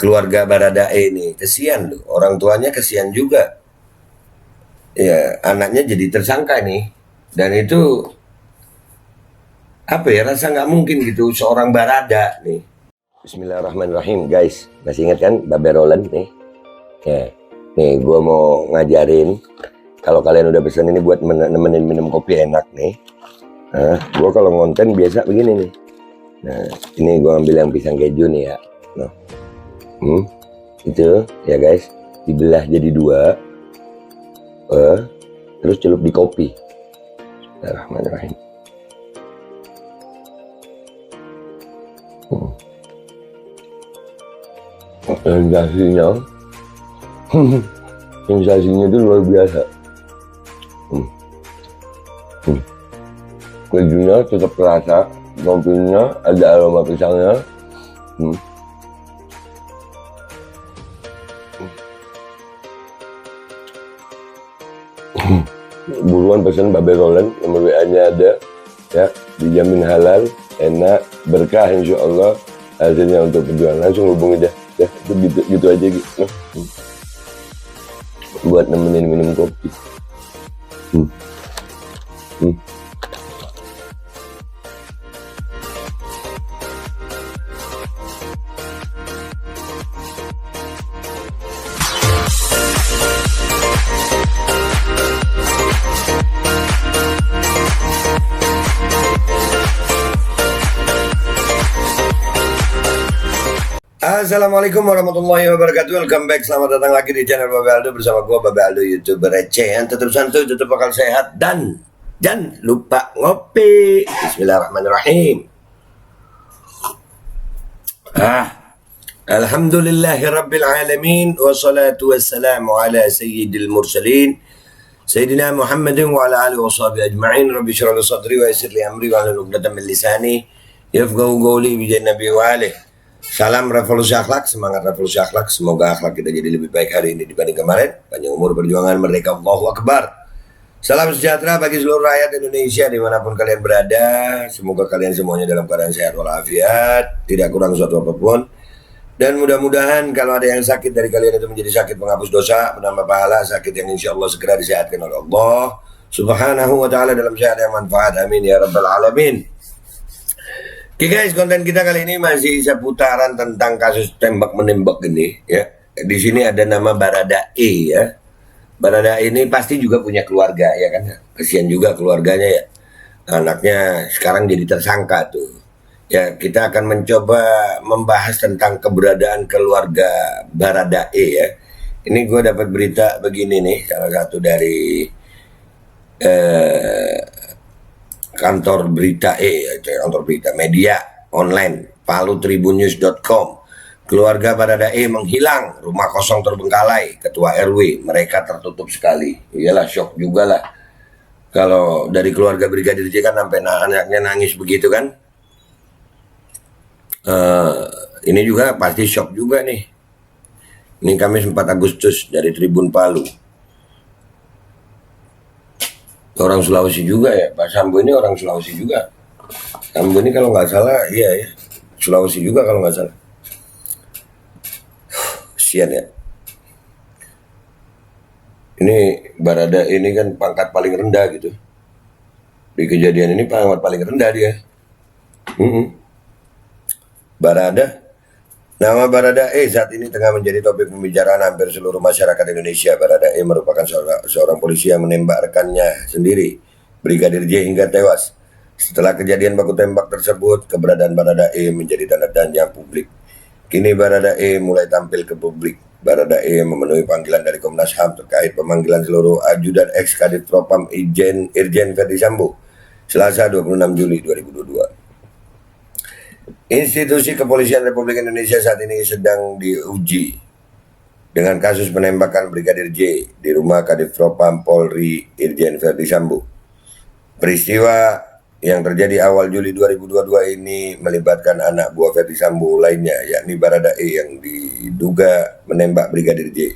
keluarga Baradae ini kesian loh, orang tuanya kesian juga. Ya, anaknya jadi tersangka nih. Dan itu apa ya, rasa nggak mungkin gitu seorang Barada nih. Bismillahirrahmanirrahim, guys. Masih ingat kan Babe Roland nih? Ya, nih gue mau ngajarin. Kalau kalian udah pesen ini buat nemenin minum kopi enak nih. Nah, gue kalau ngonten biasa begini nih. Nah, ini gue ambil yang pisang keju nih ya. Nah, itu ya guys, dibelah jadi dua, terus celup di kopi. Bismillahirrahmanirrahim. Sensasinya itu luar biasa. Kejunya tetap terasa, kopinya ada aroma pisangnya. Buruan pesen Babe Roland, nomor WA-nya ada ya, dijamin halal, enak, berkah insya Allah hasilnya untuk perjuangan. Langsung hubungi dah ya, itu gitu aja gitu. Buat nemenin minum kopi. Assalamualaikum warahmatullahi wabarakatuh. Welcome back, selamat datang lagi di channel Babe Aldo bersama gue Babe Aldo, YouTuber receh yang tetap santuy, tetap bakal sehat, dan jangan lupa ngopi. Bismillahirrahmanirrahim. Alhamdulillahirabbil alamin, wassalatu wassalamu ala sayyidil mursalin Sayyidina Muhammadin wa ala alihi washabihi ajma'in. Rabbi shrah li sadri wa yassir li amri wa hlul 'uqdatam min lisani yafqahu qawli bi nabi wa alihi. Salam revolusi akhlak, semangat revolusi akhlak. Semoga akhlak kita jadi lebih baik hari ini dibanding kemarin. Panjang umur, perjuangan, merdeka, Allahu Akbar. Salam sejahtera bagi seluruh rakyat Indonesia dimanapun kalian berada. Semoga kalian semuanya dalam keadaan sehat walafiat, tidak kurang suatu apapun. Dan mudah-mudahan kalau ada yang sakit dari kalian itu menjadi sakit penghapus dosa, penambah pahala, sakit yang insya Allah segera disehatkan oleh Allah Subhanahu wa ta'ala dalam sehat yang manfaat. Amin ya rabbal alamin. Oke guys, konten kita kali ini masih seputaran tentang kasus tembak menembak ini ya. Di sini ada nama Baradae ya. Baradae ini pasti juga punya keluarga ya kan. Kesian juga keluarganya ya. Anaknya sekarang jadi tersangka tuh. Ya, kita akan mencoba membahas tentang keberadaan keluarga Baradae ya. Ini gue dapat berita begini nih, salah satu dari kantor berita kantor berita media online palutribunnews.com. Keluarga Baradae menghilang, rumah kosong terbengkalai, ketua RW mereka tertutup sekali. Iyalah, shock juga lah kalau dari keluarga Brigadir J kan sampai anaknya nangis begitu kan. Ini juga pasti shock juga nih. Ini Kamis 4 Agustus dari Tribun Palu. Orang Sulawesi juga ya, Pak Sambo ini orang Sulawesi juga. Sambo ini kalau nggak salah, iya ya, Sulawesi juga kalau nggak salah. Kasian ya. Ini Barada ini kan pangkat paling rendah gitu. Di kejadian ini pangkat paling rendah dia. Barada. Nama Baradae saat ini tengah menjadi topik pembicaraan hampir seluruh masyarakat Indonesia. Baradae merupakan seorang polisi yang menembak rekannya sendiri, Brigadir J, hingga tewas. Setelah kejadian baku tembak tersebut, keberadaan Baradae menjadi tanda tanya publik. Kini Baradae mulai tampil ke publik. Baradae memenuhi panggilan dari Komnas HAM terkait pemanggilan seluruh ajudan ex Kadif Propam Irjen Verdi Sambo, Selasa 26 Juli 2022. Institusi Kepolisian Republik Indonesia saat ini sedang diuji dengan kasus penembakan Brigadir J di rumah Kadif Propam Polri Irjen Verdi Sambo. Peristiwa yang terjadi awal Juli 2022 ini melibatkan anak buah Verdi Sambo lainnya, yakni Baradae yang diduga menembak Brigadir J.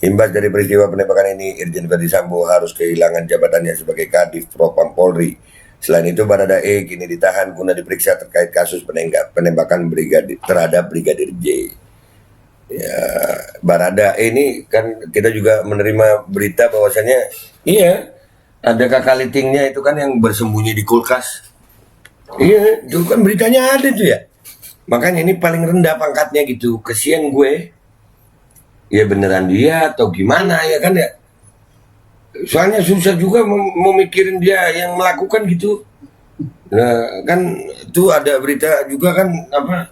Imbas dari peristiwa penembakan ini, Irjen Verdi Sambo harus kehilangan jabatannya sebagai Kadif Propam Polri. Selain itu, Baradae kini ditahan guna diperiksa terkait kasus penembakan terhadap Brigadir J. Barada ini kan kita juga menerima berita bahwasannya iya ada kakak litingnya itu kan yang bersembunyi di kulkas. Iya, itu kan beritanya ada tuh ya. Makanya ini paling rendah pangkatnya gitu. Kesian gue. Ya beneran dia atau gimana ya kan ya. Soalnya susah juga memikirin dia yang melakukan gitu. Nah, kan tuh ada berita juga kan apa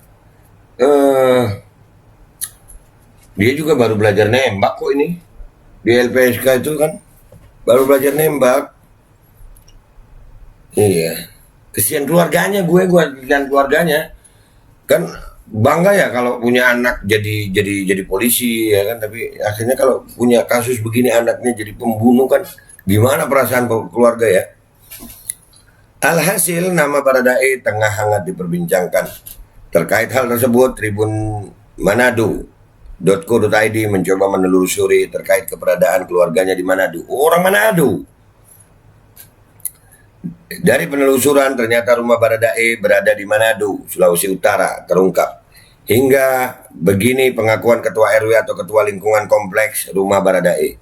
eh dia juga baru belajar nembak kok ini. Di LPSK itu kan baru belajar nembak. Iya. Kesian keluarganya gue kesian keluarganya. Kan bangga ya kalau punya anak jadi polisi ya kan, tapi akhirnya kalau punya kasus begini anaknya jadi pembunuh kan gimana perasaan keluarga ya. Alhasil nama Baradae tengah hangat diperbincangkan. Terkait hal tersebut, Tribun Manado.co.id mencoba menelusuri terkait keberadaan keluarganya di Manado. Orang Manado. Dari penelusuran ternyata rumah Baradae berada di Manado, Sulawesi Utara, terungkap. Hingga begini pengakuan Ketua RW atau Ketua Lingkungan Kompleks Rumah Baradae.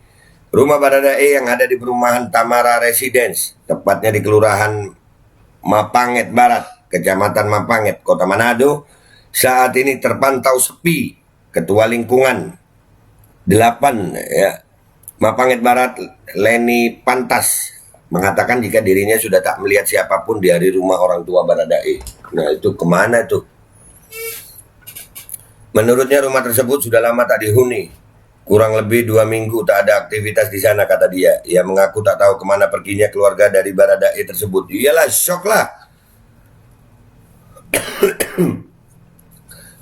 Rumah Baradae yang ada di perumahan Tamara Residence, tepatnya di Kelurahan Mapanget Barat, Kecamatan Mapanget, Kota Manado, saat ini terpantau sepi. Ketua Lingkungan 8 ya, Mapanget Barat, Leni Pantas, mengatakan jika dirinya sudah tak melihat siapapun di hari rumah orang tua Baradae. Nah itu kemana tuh? Menurutnya rumah tersebut sudah lama tak dihuni. Kurang lebih 2 minggu tak ada aktivitas di sana, kata dia. Ia mengaku tak tahu kemana perginya keluarga dari Baradae tersebut. Iyalah, shock lah.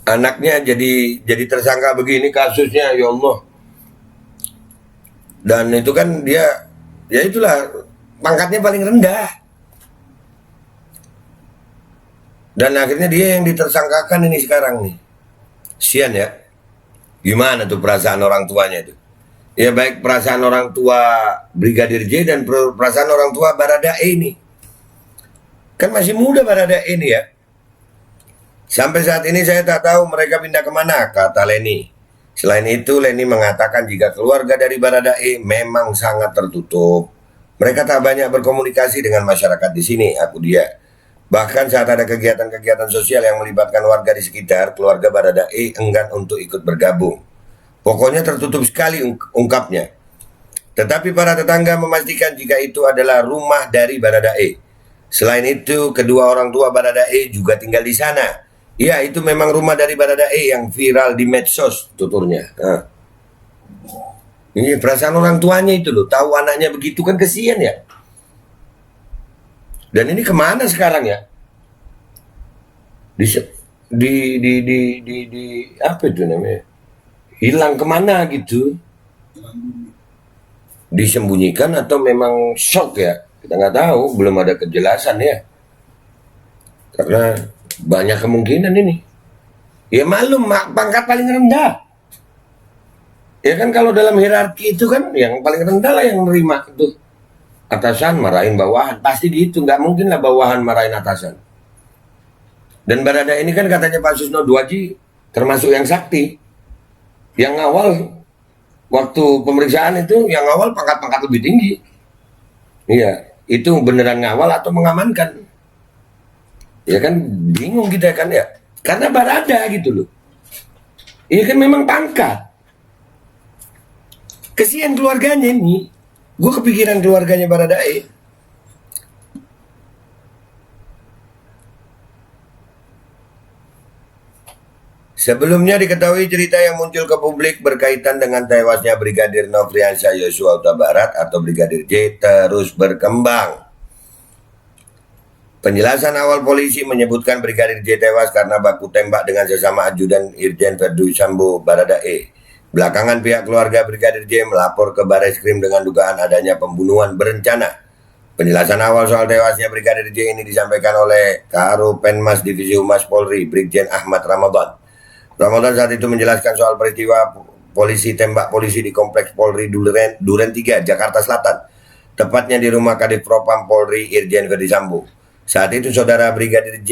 Anaknya jadi tersangka begini kasusnya, ya Allah. Dan itu kan dia, ya itulah, pangkatnya paling rendah. Dan akhirnya dia yang ditersangkakan ini sekarang nih. Sian ya. Gimana tuh perasaan orang tuanya itu? Ya baik perasaan orang tua Brigadir J dan perasaan orang tua Baradae ini. Kan masih muda Baradae ini ya. Sampai saat ini saya tak tahu mereka pindah kemana, kata Leni. Selain itu Leni mengatakan jika keluarga dari Baradae memang sangat tertutup. Mereka tak banyak berkomunikasi dengan masyarakat di sini, aku dia. Bahkan saat ada kegiatan-kegiatan sosial yang melibatkan warga di sekitar, keluarga Baradae enggan untuk ikut bergabung. Pokoknya tertutup sekali, ungkapnya. Tetapi para tetangga memastikan jika itu adalah rumah dari Baradae. Selain itu, kedua orang tua Baradae juga tinggal di sana. Ya, itu memang rumah dari Baradae yang viral di medsos, tuturnya. Nah. Ini perasaan orang tuanya itu loh, tahu anaknya begitu kan kesian ya. Dan ini kemana sekarang ya? Di apa itu namanya? Hilang kemana gitu? Disembunyikan atau memang shock ya? Kita nggak tahu, belum ada kejelasan ya. Karena banyak kemungkinan ini. Ya malum, pangkat paling rendah. Ya kan kalau dalam hierarki itu kan yang paling rendah lah yang menerima itu. Atasan marahin bawahan, pasti gitu, nggak mungkin lah bawahan marahin atasan. Dan Baradae ini kan katanya Pak Susno Duaji termasuk yang sakti, yang awal waktu pemeriksaan itu, yang awal pangkat-pangkat lebih tinggi. Iya, itu beneran ngawal atau mengamankan? Ya kan bingung kita kan ya, karena Barada gitu loh. Ini kan memang pangkat. Kesian keluarganya ini. Gue kepikiran keluarganya Baradae. Sebelumnya diketahui cerita yang muncul ke publik berkaitan dengan tewasnya Brigadir Nofriansyah Yosua Huta Barat atau Brigadir J terus berkembang. Penjelasan awal polisi menyebutkan Brigadir J tewas karena baku tembak dengan sesama ajudan Irjen Verdi Sambo Baradae. Belakangan pihak keluarga Brigadir J melapor ke Barreskrim dengan dugaan adanya pembunuhan berencana. Penjelasan awal soal tewasnya Brigadir J ini disampaikan oleh Karo Penmas Divisi Humas Polri, Brigjen Ahmad Ramadan. Ramadan saat itu menjelaskan soal peristiwa polisi tembak polisi di Kompleks Polri Duren 3, Jakarta Selatan. Tepatnya di rumah Kadif Propam Polri Irjen Verdi Sambo. Saat itu saudara Brigadir J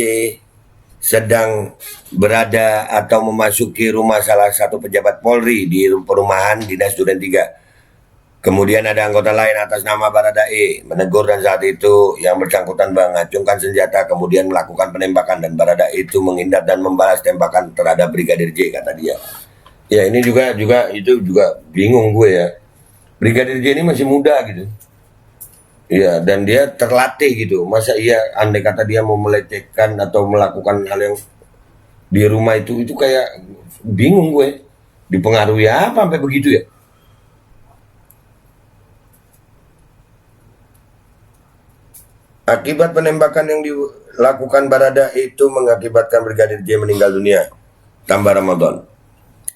sedang berada atau memasuki rumah salah satu pejabat Polri di perumahan Dinas Duren 3. Kemudian ada anggota lain atas nama Baradae menegur dan saat itu yang bersangkutan mengacungkan senjata kemudian melakukan penembakan dan Baradae itu menghindar dan membalas tembakan terhadap Brigadir J, kata dia. Ya ini juga bingung gue ya. Brigadir J ini masih muda gitu. Iya, dan dia terlatih gitu. Masa iya andai kata dia mau melecehkan atau melakukan hal yang di rumah itu kayak bingung gue. Dipengaruhi apa sampai begitu ya? Akibat penembakan yang dilakukan Barada itu mengakibatkan Brigadir J meninggal dunia. Tambah Ramadan.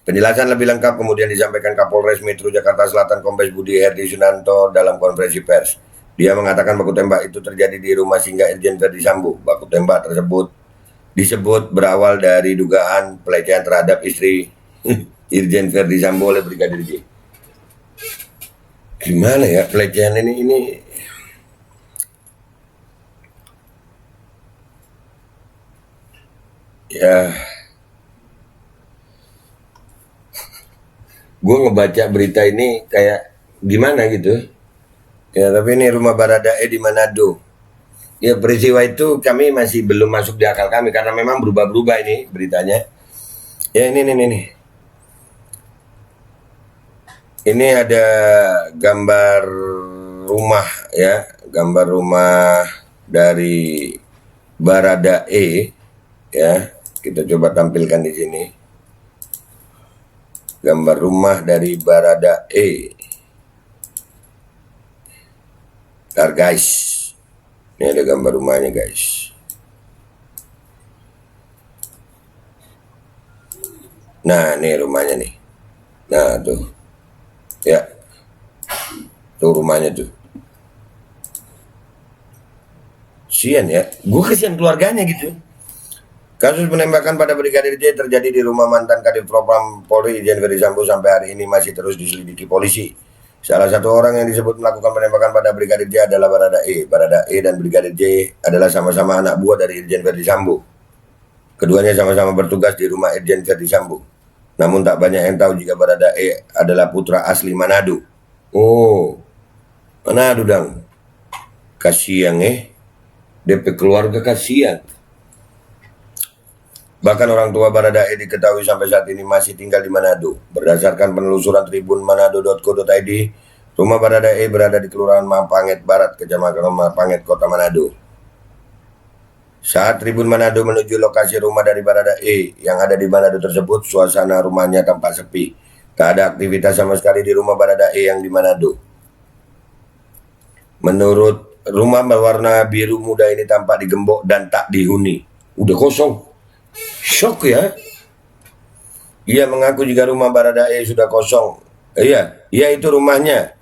Penjelasan lebih lengkap kemudian disampaikan Kapolres Metro Jakarta Selatan Kombes Budi Herdi Sunanto dalam konferensi pers. Dia mengatakan baku tembak itu terjadi di rumah singgah Irjen Verdi Sambo. Baku tembak tersebut disebut berawal dari dugaan pelecehan terhadap istri Irjen Verdi Sambo oleh Brigadir J. Gimana ya pelecehan ini? Ya, gue ngebaca berita ini kayak gimana gitu. Ya, tapi ini rumah Baradae di Manado. Ya, peristiwa itu kami masih belum masuk di akal kami karena memang berubah-berubah ini beritanya. Ya, ini. Ini ada gambar rumah ya, gambar rumah dari Baradae ya. Kita coba tampilkan di sini. Gambar rumah dari Baradae. Ntar guys, ini ada gambar rumahnya guys. Nah, ini rumahnya nih. Nah, tuh. Ya. Tuh rumahnya tuh. Kasian ya. Gue kasihan keluarganya gitu. Kasus penembakan pada Brigadir J terjadi di rumah mantan Kadif Propam Polri Irjen Verdi Sambo sampai hari ini masih terus diselidiki polisi. Salah satu orang yang disebut melakukan penembakan pada Brigadir J adalah Baradae. Baradae dan Brigadir J adalah sama-sama anak buah dari Irjen Verdi Sambo. Keduanya sama-sama bertugas di rumah Irjen Verdi Sambo. Namun tak banyak yang tahu jika Baradae adalah putra asli Manado. Oh, Manado dang. Kasihan DP keluarga kasihan. Bahkan orang tua Baradae diketahui sampai saat ini masih tinggal di Manado. Berdasarkan penelusuran Tribun Manado.co.id, rumah Baradae berada di Kelurahan Mapanget Barat, Kecamatan Mapanget, Kota Manado. Saat Tribun Manado menuju lokasi rumah dari Baradae yang ada di Manado tersebut, suasana rumahnya tampak sepi. Tak ada aktivitas sama sekali di rumah Baradae yang di Manado. Menurut rumah berwarna biru muda ini tampak digembok dan tak dihuni. Udah kosong. Shock ya. Ia mengaku jika rumah Baradae sudah kosong. Iya itu rumahnya.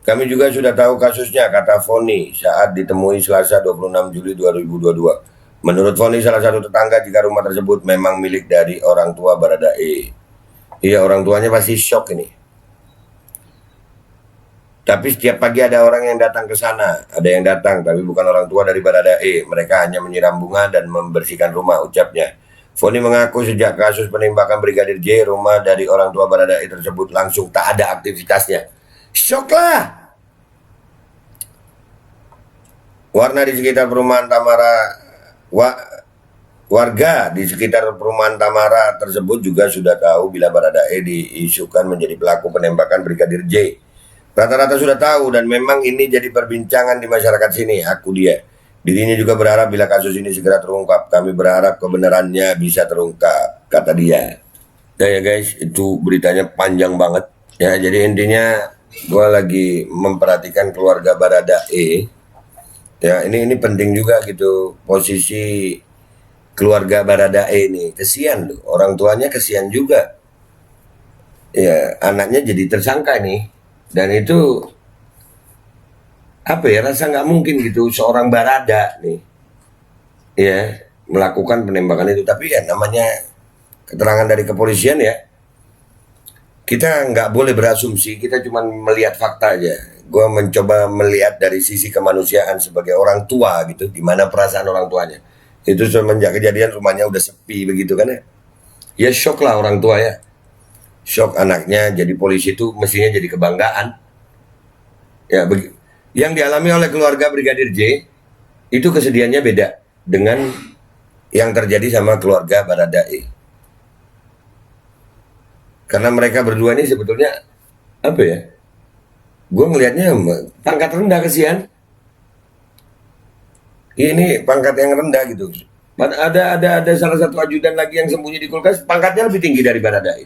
Kami juga sudah tahu kasusnya, kata Foni saat ditemui Selasa 26 Juli 2022. Menurut Foni, salah satu tetangga, jika rumah tersebut memang milik dari orang tua Baradae. Iya, orang tuanya pasti shock ini. Tapi setiap pagi ada orang yang datang ke sana. Ada yang datang, tapi bukan orang tua dari Baradae. Mereka hanya menyiram bunga dan membersihkan rumah, ucapnya. Foni mengaku sejak kasus penembakan Brigadir J, rumah dari orang tua Baradae tersebut langsung tak ada aktivitasnya. Shock lah. Warga di sekitar perumahan Tamara tersebut juga sudah tahu bila Baradae diisukan menjadi pelaku penembakan Brigadir J. Rata-rata sudah tahu dan memang ini jadi perbincangan di masyarakat sini, aku dia. Dirinya juga berharap bila kasus ini segera terungkap. Kami berharap kebenarannya bisa terungkap, kata dia. Ya guys, itu beritanya panjang banget. Ya, jadi intinya gue lagi memperhatikan keluarga Baradae. Ya, ini penting juga gitu, posisi keluarga Baradae ini. Kesian loh, orang tuanya kesian juga. Ya, anaknya jadi tersangka nih. Dan itu apa ya, rasa nggak mungkin gitu seorang Barada nih ya melakukan penembakan itu. Tapi ya namanya keterangan dari kepolisian ya, kita nggak boleh berasumsi, kita cuma melihat fakta aja. Gue mencoba melihat dari sisi kemanusiaan sebagai orang tua gitu, gimana perasaan orang tuanya. Itu semenjak kejadian rumahnya udah sepi begitu kan ya. Ya shock lah orang tua ya. Shock anaknya jadi polisi itu mestinya jadi kebanggaan. Ya, yang dialami oleh keluarga Brigadir J itu kesedihannya beda dengan yang terjadi sama keluarga Baradae. Karena mereka berdua ini sebetulnya apa ya? Gue ngelihatnya pangkat rendah kesian. Ini pangkat yang rendah gitu. Ada salah satu ajudan lagi yang sembunyi di kulkas, pangkatnya lebih tinggi dari Baradae.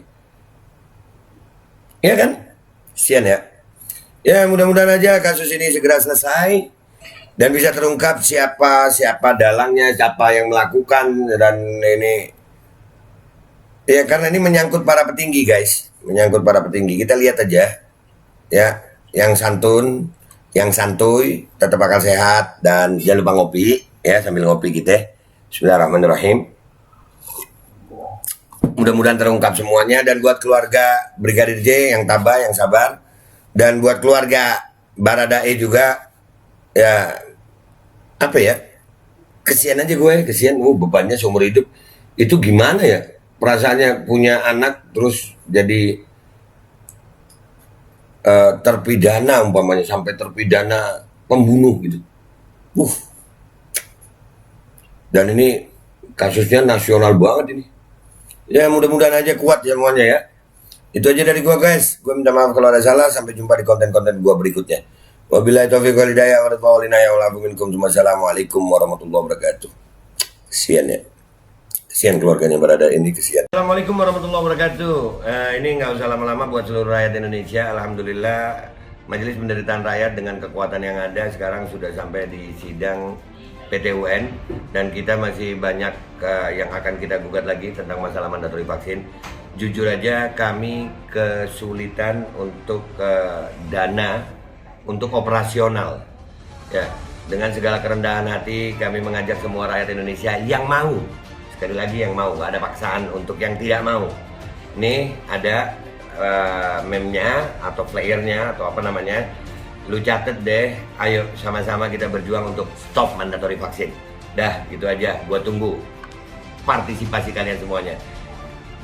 Iya kan? Kesian ya. Ya mudah-mudahan aja kasus ini segera selesai dan bisa terungkap siapa dalangnya, siapa yang melakukan, dan ini ya karena ini menyangkut para petinggi guys, menyangkut para petinggi. Kita lihat aja ya, yang santun, yang santuy, tetap bakal sehat dan jangan lupa ngopi ya, sambil ngopi kita. Bismillahirrahmanirrahim. Mudah-mudahan terungkap semuanya, dan buat keluarga Brigadir J yang tabah, yang sabar, dan buat keluarga Baradae juga ya apa ya, kesian aja gue, kesian. Bebannya seumur hidup itu gimana ya perasaannya punya anak terus jadi terpidana, umpamanya sampai terpidana pembunuh gitu. Dan ini kasusnya nasional banget ini. Ya mudah-mudahan aja kuat ya semuanya ya. Itu aja dari gua guys. Gua minta maaf kalau ada salah. Sampai jumpa di konten-konten gua berikutnya. Wabillahi taufiq wal hidayah. Wassalamualaikum warahmatullahi wabarakatuh. Kesian ya. Kesian keluarganya berada ini, kesian. Assalamualaikum warahmatullahi wabarakatuh. Ini nggak usah lama-lama buat seluruh rakyat Indonesia. Alhamdulillah Majelis Penderitaan Rakyat dengan kekuatan yang ada sekarang sudah sampai di sidang PT UN, dan kita masih banyak yang akan kita gugat lagi tentang masalah mandatori vaksin. Jujur aja kami kesulitan untuk dana untuk operasional ya. Dengan segala kerendahan hati kami mengajak semua rakyat Indonesia yang mau, sekali lagi yang mau, gak ada paksaan untuk yang tidak mau. Nih ada meme-nya atau flyernya atau apa namanya, lu catet deh, ayo sama-sama kita berjuang untuk stop mandatori vaksin. Dah gitu aja, gua tunggu partisipasi kalian semuanya.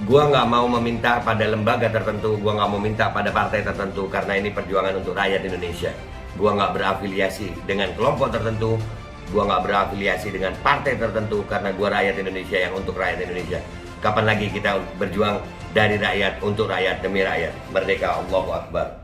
Gua nggak mau meminta pada lembaga tertentu, gua nggak mau minta pada partai tertentu, karena ini perjuangan untuk rakyat Indonesia. Gua nggak berafiliasi dengan kelompok tertentu, gua nggak berafiliasi dengan partai tertentu, karena gua rakyat Indonesia yang untuk rakyat Indonesia. Kapan lagi kita berjuang dari rakyat untuk rakyat demi rakyat? Merdeka, Allahu Akbar.